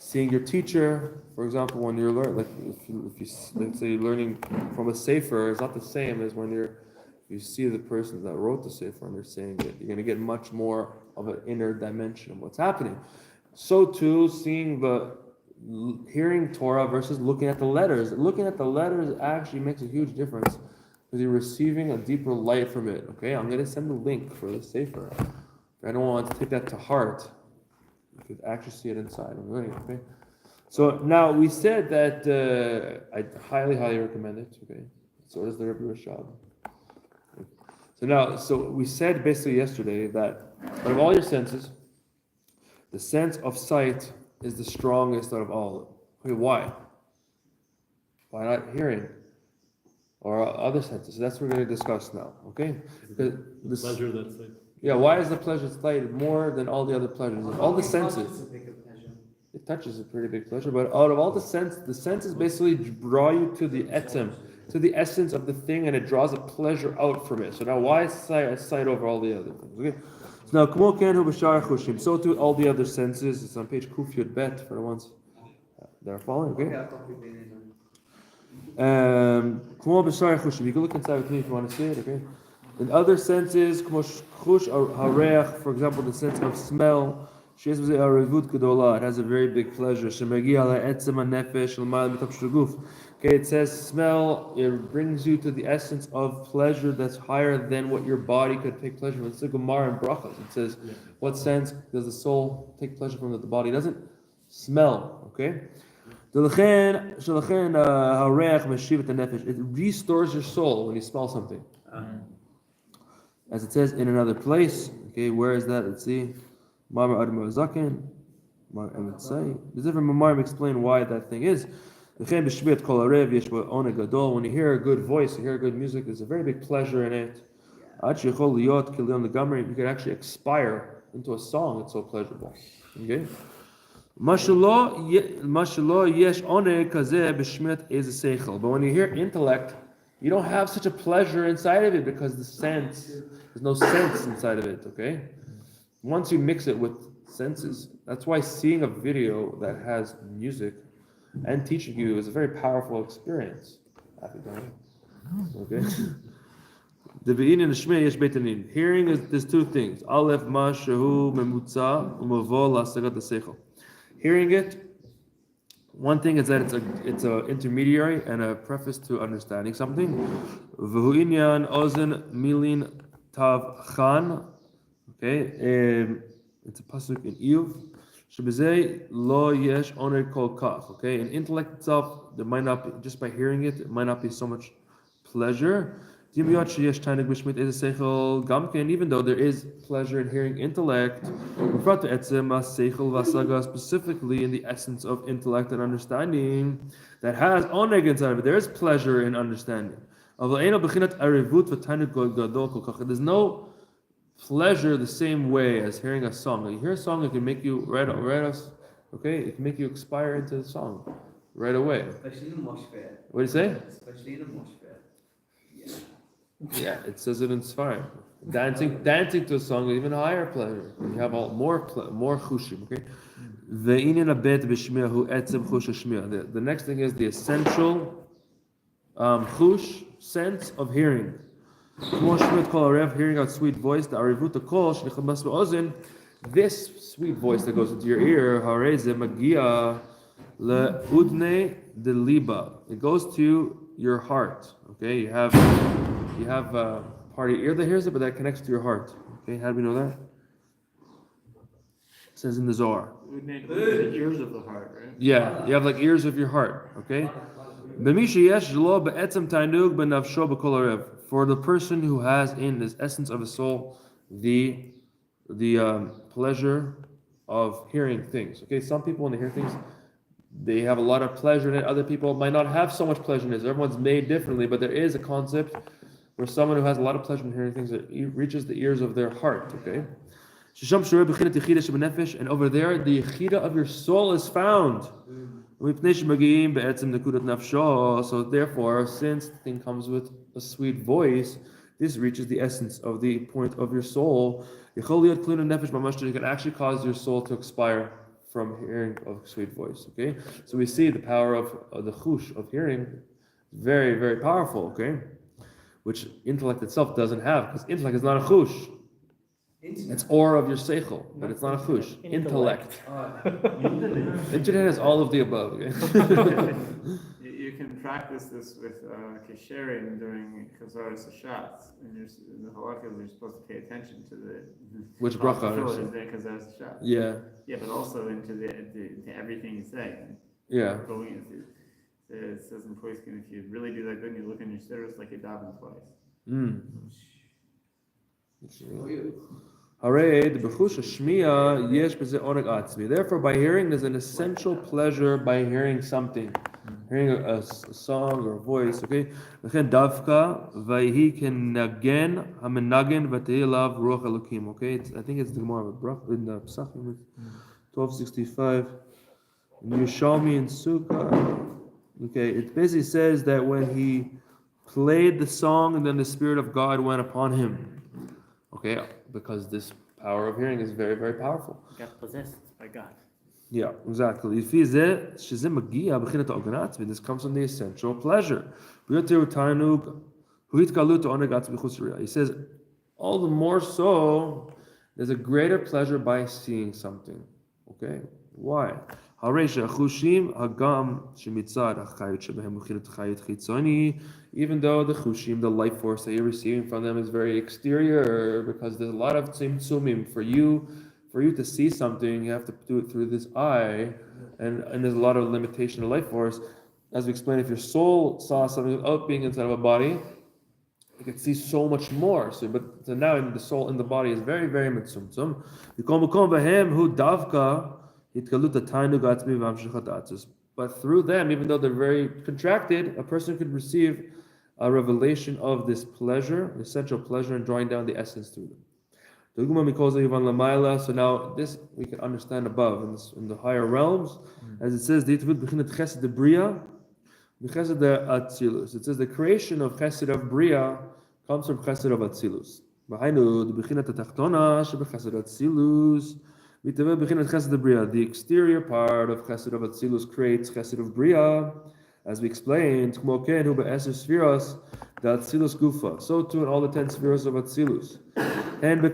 seeing your teacher, for example, when you're learning, like if you let's say you're learning from a sefer, it's not the same as when you see the person that wrote the sefer and they're saying it. You're going to get much more of an inner dimension of what's happening. So too, hearing Torah versus looking at the letters. Looking at the letters actually makes a huge difference because you're receiving a deeper light from it. Okay, I'm going to send the link for the sefer. I don't want to take that to heart. You could actually see it inside. Okay. So now we said that I highly recommend it. Okay. So does the Rebbe Rashab. So we said basically yesterday that out of all your senses, the sense of sight is the strongest out of all of them. Okay, why? Why not hearing? Or other senses? So that's what we're going to discuss now. Okay? The pleasure that's like. Yeah, why is the pleasure sight more than all the other pleasures? Of all the senses. It touches a pretty big pleasure, but out of all the senses basically draw you to the etzem, to the essence of the thing, and it draws a pleasure out from it. So now why sight over all the other things? Okay? So now, so to all the other senses, it's on page Kuf Yud Bet for the ones that are following, okay? You can look inside with me if you want to see it, okay? In other senses, for example, the sense of smell, it has a very big pleasure. Okay, it says smell, it brings you to the essence of pleasure that's higher than what your body could take pleasure from. It's the Gemara and Brachas. It says, what sense does the soul take pleasure from that the body doesn't? Smell, okay? It restores your soul when you smell something. As it says in another place, okay, where is that? Let's see. There's different Mamarim explain why that thing is. When you hear a good voice, you hear good music, there's a very big pleasure in it. You can actually expire into a song, it's so pleasurable. Okay? But when you hear intellect, you don't have such a pleasure inside of it because there's no sense inside of it, okay? Once you mix it with senses, that's why seeing a video that has music and teaching you is a very powerful experience. Okay? Hearing there's two things. Aleph ma shehu memutza umavo lasagat seichel. Hearing it, one thing is that it's a intermediary and a preface to understanding something. V'hu inyan ozen milin tav chan. Okay, it's a pasuk in Iyuv. Shebezei lo yesh oner kol kach. Okay, in intellect itself, there might not be, just by hearing it, it might not be so much pleasure. Even though there is pleasure in hearing intellect, specifically in the essence of intellect and understanding, that has oneg inside of it, there is pleasure in understanding. There's no pleasure the same way as hearing a song. When you hear a song, it can make you okay, it can make you expire into the song right away. Especially in Moshfeh. What do you say? Especially in Moshfeh. Yeah, it says it in Sfar. Dancing to a song is even higher pleasure. You have more chushim. Okay. The next thing is the essential chush sense of hearing. Hearing out sweet voice. This sweet voice that goes into your ear. It goes to your heart. Okay, you have a part of your ear that hears it, but that connects to your heart. Okay, how do we know that? It says in the Zohar. We made the ears of the heart, right? Yeah, you have like ears of your heart. Okay. For the person who has in this essence of his soul the pleasure of hearing things. Okay, some people when they hear things, they have a lot of pleasure in it. Other people might not have so much pleasure in it. Everyone's made differently, but there is a concept where someone who has a lot of pleasure in hearing things, it reaches the ears of their heart, okay? And over there, the yechida of your soul is found. So therefore, since the thing comes with a sweet voice, this reaches the essence of the point of your soul. It can actually cause your soul to expire from hearing of sweet voice. Okay, so we see the power of the chush of hearing, very very powerful. Okay, which intellect itself doesn't have, because intellect is not a chush. It's aura of your seichel, but it's not a chush. Intellect. Internet has all of the above. Okay? You can practice this with kasherim during Chazaras Hashatz. And in the halachas, you're supposed to pay attention to the Which bracha? is there Chazaras Hashatz. Yeah. Yeah, but also into to everything you say. Yeah. Going into it says in Poiskin, if you really do that good, and you look in your sitters like you're davening twice. Therefore, by hearing, there's an essential pleasure by hearing something, hearing a song or a voice. Okay, okay. I think it's the Gemara in the Pesachim, 1265. In Yerushalmi and Sukkah. Okay, it basically says that when he played the song, and then the Spirit of God went upon him. Okay, because this power of hearing is very, very powerful. You got possessed by God. Yeah, exactly. This comes from the essential pleasure. He says, all the more so, there's a greater pleasure by seeing something. Okay, why? Even though the chushim, the life force that you're receiving from them is very exterior, because there's a lot of tzimtzumim for you to see something, you have to do it through this eye, and there's a lot of limitation of life force. As we explained, if your soul saw something without being inside of a body, you can see so much more. So now the soul in the body is very, very mitzumtzum. But through them, even though they're very contracted, a person could receive a revelation of this pleasure, essential pleasure, and drawing down the essence through them. So now this we can understand above in the higher realms, as it says, it says the creation of chesed of bria comes from chesed of atzilus. The exterior part of chesed of atzilus creates chesed of bria, as we explained. So too in all the 10 spheres of atzilus. And in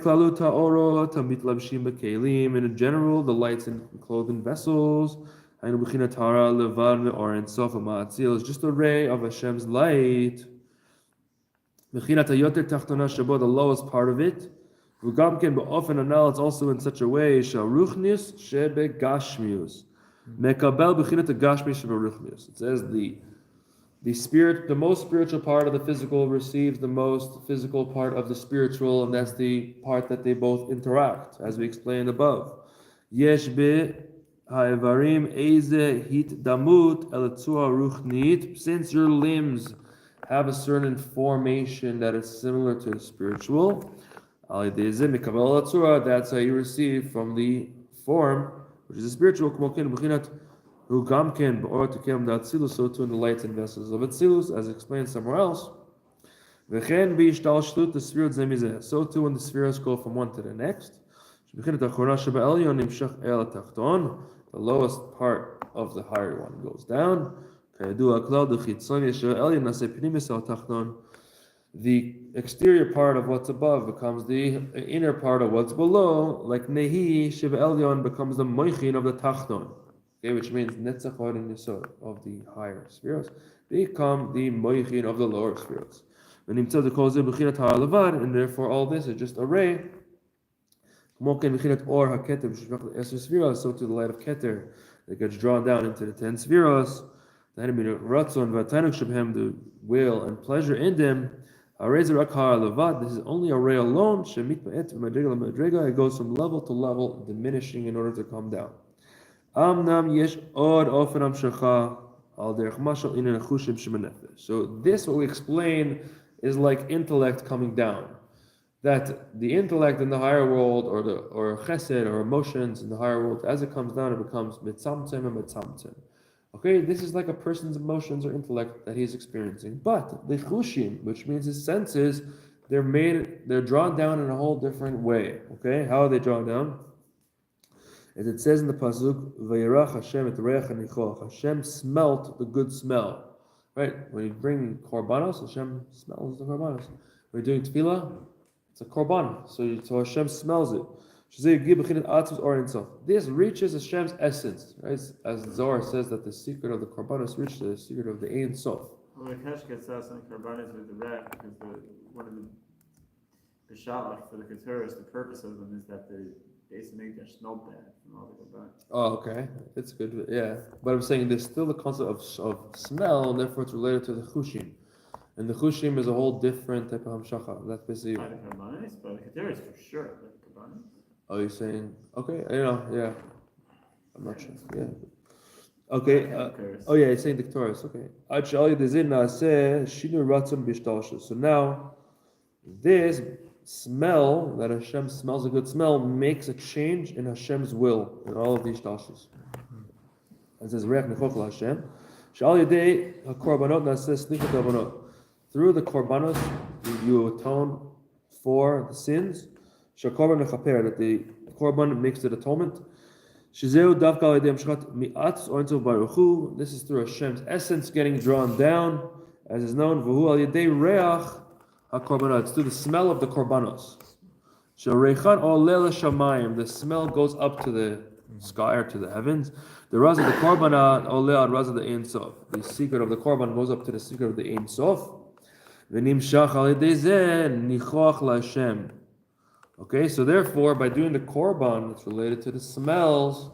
general, the lights in clothing vessels. Is just a ray of Hashem's light. The lowest part of it. It's also in such a way. It says the spirit, the most spiritual part of the physical receives the most physical part of the spiritual, and that's the part that they both interact, as we explained above. Since your limbs have a certain formation that is similar to the spiritual, that's how you receive from the form, which is the spiritual. So too in the lights and vessels of Atzilus, as explained somewhere else. So too when the spheres go from one to the next. The lowest part of the higher one goes down. The exterior part of what's above becomes the inner part of what's below, like Nehi Shiva Elyon becomes the Moichin of the Tachton. Okay, which means Netzachot and Yesod of the higher spheres become the Moichin of the lower spheres. And therefore all this is just a ray. So to the light of Keter that gets drawn down into the 10 spheres, the will and pleasure in them. This is only a ray alone. It goes from level to level, diminishing in order to come down. So this, what we explain, is like intellect coming down. That the intellect in the higher world, or chesed, or emotions in the higher world, as it comes down, it becomes mitzamtzem and mitzamtzem. Okay, this is like a person's emotions or intellect that he's experiencing. But the chushim, which means his senses, they're drawn down in a whole different way. Okay, how are they drawn down? As it says in the pasuk, "Vayirach Hashem et reach hanichoach." Hashem smelt the good smell. Right? When you bring korbanos, Hashem smells the korbanos. When you're doing tefillah, it's a korban, so Hashem smells it. This reaches Hashem's essence, right? As Zohar says that the secret of the korbanos reaches the secret of the Ein Sof. Well, the Kesh gets us on Karbanis with the Rech because one of the Bishalach for the Keturas, the purpose of them is that they basically make their smell bad from all the Karbanis. Oh, okay. It's good. Yeah. But I'm saying there's still the concept of smell, and therefore it's related to the Chushim. And the Chushim is a whole different type of Hamshacha. That's basically. By the Karbanis, but the Keturas for sure. But the Karbanis. Oh, you're saying. Okay. Yeah. I'm not sure. Yeah. Okay. Oh, yeah, it's saying the Keturas. Okay. So now, this smell, that Hashem smells a good smell, makes a change in Hashem's will in all of these shtashus. It says, Reach Nechoch Hashem. Shal Yedei HaKorbanot Naseh Slichut Avonot. Through the korbanos, you atone for the sins. Shakorban Nechaper, that the korban makes the atonement. Shizeu Davka Yedei Mshchat Mi'at Ointov Baruch Hu. This is through Hashem's essence getting drawn down, as is known. V'hu Al Yedei Reach HaKorbanot. It's through the smell of the korbanos. Shareichan Olel Shamayim. The smell goes up to the sky or to the heavens. The raz of the korbanah oleh raz of the Ein Sof. The secret of the korban goes up to the secret of the Ein Sof. V'nimshach al yedei zeh nichoach laHashem. Okay, so therefore, by doing the korban, it's related to the smells.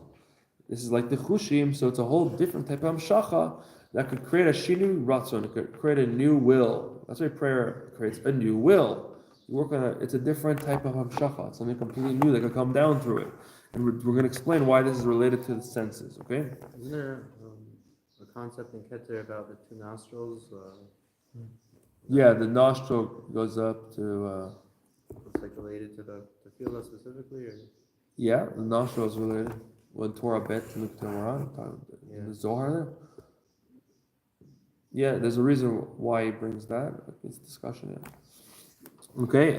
This is like the chushim, so it's a whole different type of hamshacha that could create a shinu ratzon. It could create a new will. That's why prayer creates a new will. You work on it's a different type of hamshacha. It's something completely new that could come down through it. And we're going to explain why this is related to the senses, okay? Isn't there a concept in Keter about the two nostrils? Yeah, the nostril goes up to... It's like related to the tefillah specifically? Or? Yeah, the nostril is related. When Torah bet to look to the Zohar there. Yeah, there's a reason why he brings that. It's discussion, yeah. Okay,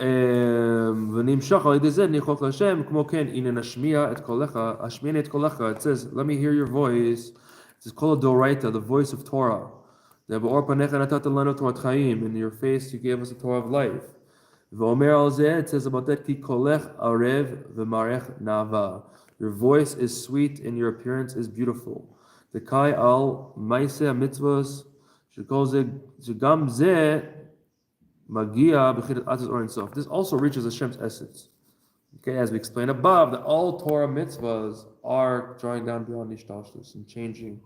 ונמשך על ידי זה ניחוח להשם, כמו כן, הנה נשמיע את קולך, השמיעני את קולך, it says, let me hear your voice, it says, קול הדאורייתא, the voice of Torah, ובאור פניך נתת לנו תורת חיים, in your face you gave us a Torah of life, ואומר על זה, it says about that, כי קולך ערב ומערך נאווה, your voice is sweet and your appearance is beautiful, דקאי על מעשה המצוות, שכל זה, שגם זה, this also reaches Hashem's essence. Okay, as we explained above, that all Torah mitzvahs are drawing down beyond Nishtashtus and changing.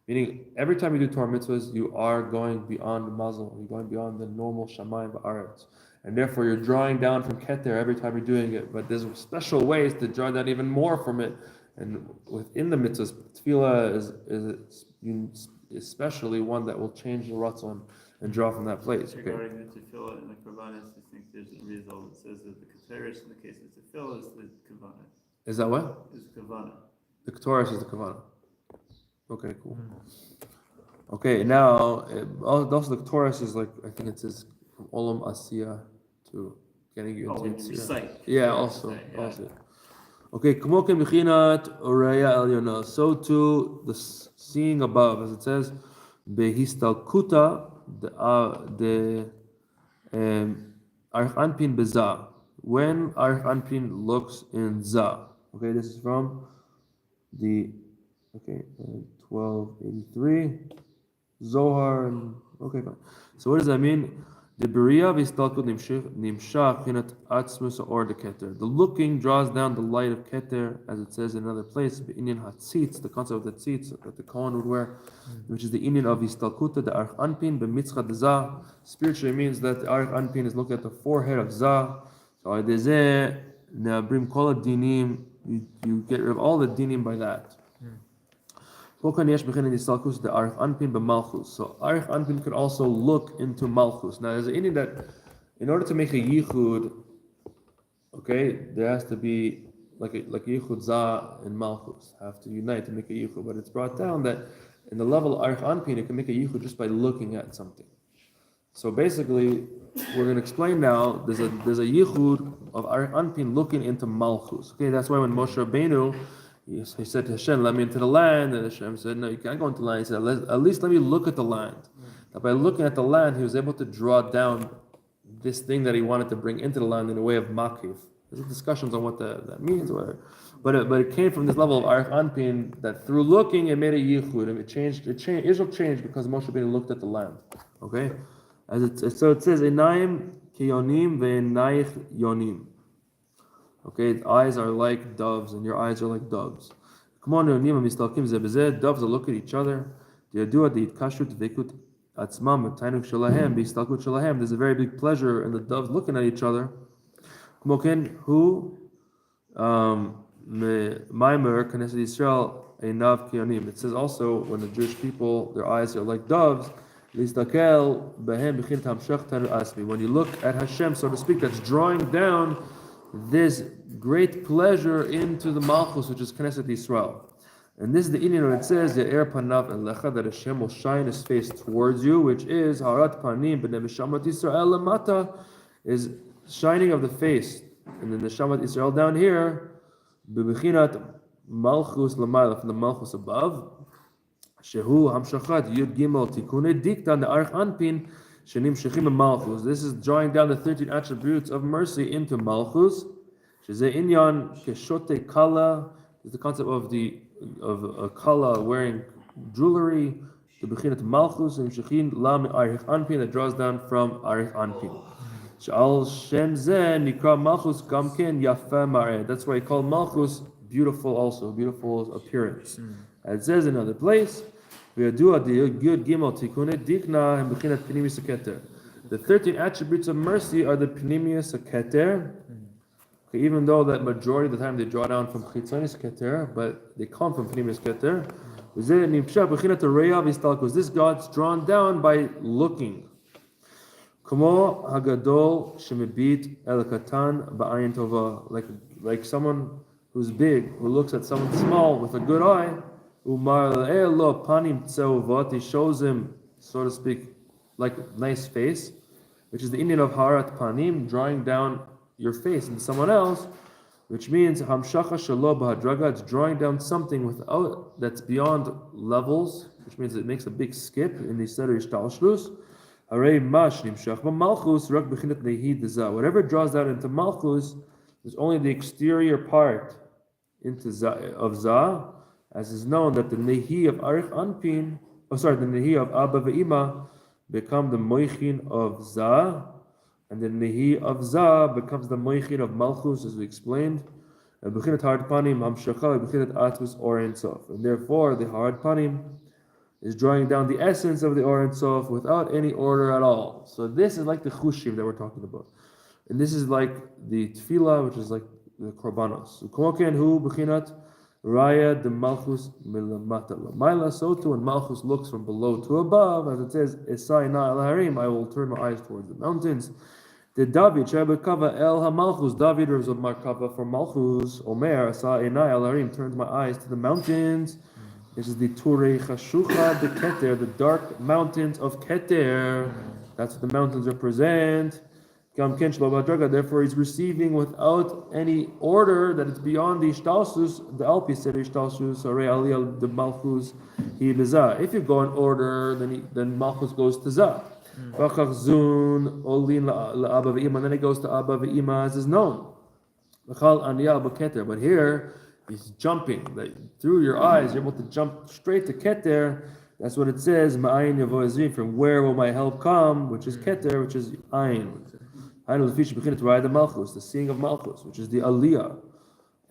Meaning, every time you do Torah mitzvahs, you are going beyond the muzzle, you're going beyond the normal Shamayim Ba'aretz. And therefore, you're drawing down from Keter every time you're doing it. But there's special ways to draw down even more from it. And within the mitzvahs, tefillah is especially one that will change the Ratzon and draw from that place. Okay. Regarding the tefillah and the karbanis, I think there's a result that says that the keteris in the case of tefillah is the kavanah. Is that what? Is kavanah. The Keturas is the kavanah. Okay, cool. Okay, now also the Keturas is like, I think it says from Olam Asiya to getting you into when you recite. Yeah, also. Okay, כמו כן מבחינת אוריה עליונה. So too the seeing above, as it says, בהסתלקותה the Arich Anpin Beza. When Arich Anpin looks in Za. Okay, this is from the 1283 Zohar. Okay, fine. So what does that mean? The Beria Vistalkut Nimshach Hinat Atzmus or the Keter. The looking draws down the light of Keter, as it says in another place, the Indian Hatzitz, the concept of the tzitz that the Kohen would wear, which is the Indian of Vistalkuta, the Arich Anpin, the Mitzchad Zah. Spiritually means that the Arich Anpin is looking at the forehead of Zah. So Adezeh Nabrim Kol Dinim, you get rid of all the dinim by that. So Arich Anpin could also look into Malchus. Now there's an Indian that, in order to make a yichud, okay, there has to be like yichud Zah and Malchus have to unite to make a yichud. But it's brought down that in the level of Arich Anpin, it can make a yichud just by looking at something. So basically, we're going to explain now. There's a yichud of Arich Anpin looking into Malchus. Okay, that's why when Moshe Rabbeinu he said to Hashem, let me into the land. And Hashem said, no, you can't go into the land. He said, at least let me look at the land. That by looking at the land, he was able to draw down this thing that he wanted to bring into the land in a way of makiv. There's discussions on what that means, but it came from this level of arich anpin that through looking it made a yichud, and it changed. Israel changed because Moshe Rabbeinu looked at the land. Okay, so it says enayim kiyonim ve'enayich yonim. Okay, eyes are like doves, and your eyes are like doves. Come on, doves that look at each other. There's a very big pleasure in the doves looking at each other. It says also when the Jewish people, their eyes are like doves. When you look at Hashem, so to speak, that's drawing down this great pleasure into the Malchus, which is Knesset Yisrael. And this is the Indian when it says Ya'er panav elecha, that Hashem will shine His face towards you, which is Harat panim b'nei Neshamat Yisrael lamata, is shining of the face, and then the Neshamat Yisrael down here, b'bechinat Malchus lamayla, from the Malchus above. Shehu hamshachat yud gimel tikunei dikta ne'arich anpin shenim shechim Malchus. This is drawing down the 13 attributes of mercy into Malchus. Shezeh inyan keshote kala, is the concept of a kala wearing jewelry, the bechinat Malchus, and shechin lam arich anpin, that draws down from arich anpin. Shal shem zeh nikra Malchus gamken yafa mareh. That's why he called Malchus beautiful, also beautiful appearance. As it says in another place, the 13 attributes of mercy are the pnimius keter. Okay, even though that majority of the time they draw down from chitzonis keter, but they come from pnimius keter. This God's drawn down by looking. Like someone who's big, who looks at someone small with a good eye. He shows him, so to speak, like a nice face, which is the Indian of harat panim, drawing down your face into someone else, which means hamshacha shelo b'hadraga, it's drawing down something without, that's beyond levels, which means it makes a big skip in the seder ishtalshlus. Whatever draws down into malchus is only the exterior part into of za, as is known that the nehi of arich anpin, the nehi of abba ve'ima become the moichin of za, and the nehi of za becomes the moichin of malchus, as we explained. And therefore, the hard panim is drawing down the essence of the or and sof without any order at all. So this is like the chushim that we're talking about, and this is like the tefillah, which is like the korbanos. Raya the malchus milamata lamaila. So too, when malchus looks from below to above, as it says, Esai na el harim, I will turn my eyes towards the mountains. The David Shabakava el hamalchus. David was a markava for malchus. Omer Esai na el harim, turns my eyes to the mountains. This is the Turei Chashucha de Keter, the dark mountains of Keter. That's what the mountains represent. Therefore, he's receiving without any order, that it's beyond the ishtalsus, the alpi said ishtalsus, the malchus, he bezah. If you go in order, then malchus goes to zah. And then it goes to abba ve'ima, as is known. But here, he's jumping. Through your eyes, you're able to jump straight to keter. That's what it says, from where will my help come, which is keter, which is ayin. The seeing of Malchus, which is the aliyah,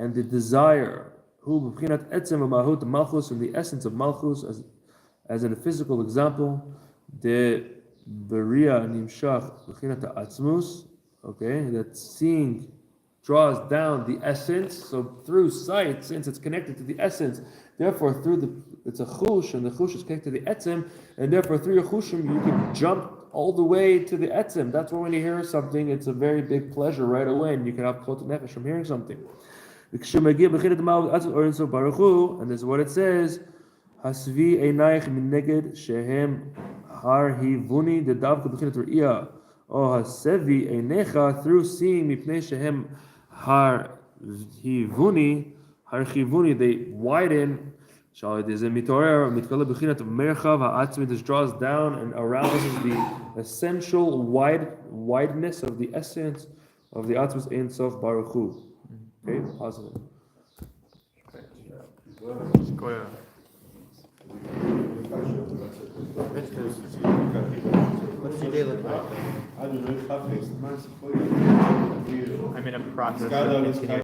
and the desire, the Malchus, and the essence of Malchus, as in a physical example, the beria nimshach atzmus, okay, that seeing draws down the essence. So through sight, since it's connected to the essence, therefore it's a chush, and the chush is connected to the etzem, and therefore through your chushim you can jump all the way to the etzem. That's why when you hear something, it's a very big pleasure right away, and you can have kol nefesh from hearing something. And this is what it says: Hasvi einayich mineged shehem har hivuni dedavka b'chidat re'iyah, o hasevi einecha, through seeing mipnei shehem har hivuni Harchivuni, they widen. This draws down and arouses the essential wideness of the essence of the Atzmus Ein Sof Baruch Hu. Okay, positive. What's your day look like? I'm in a process of continuing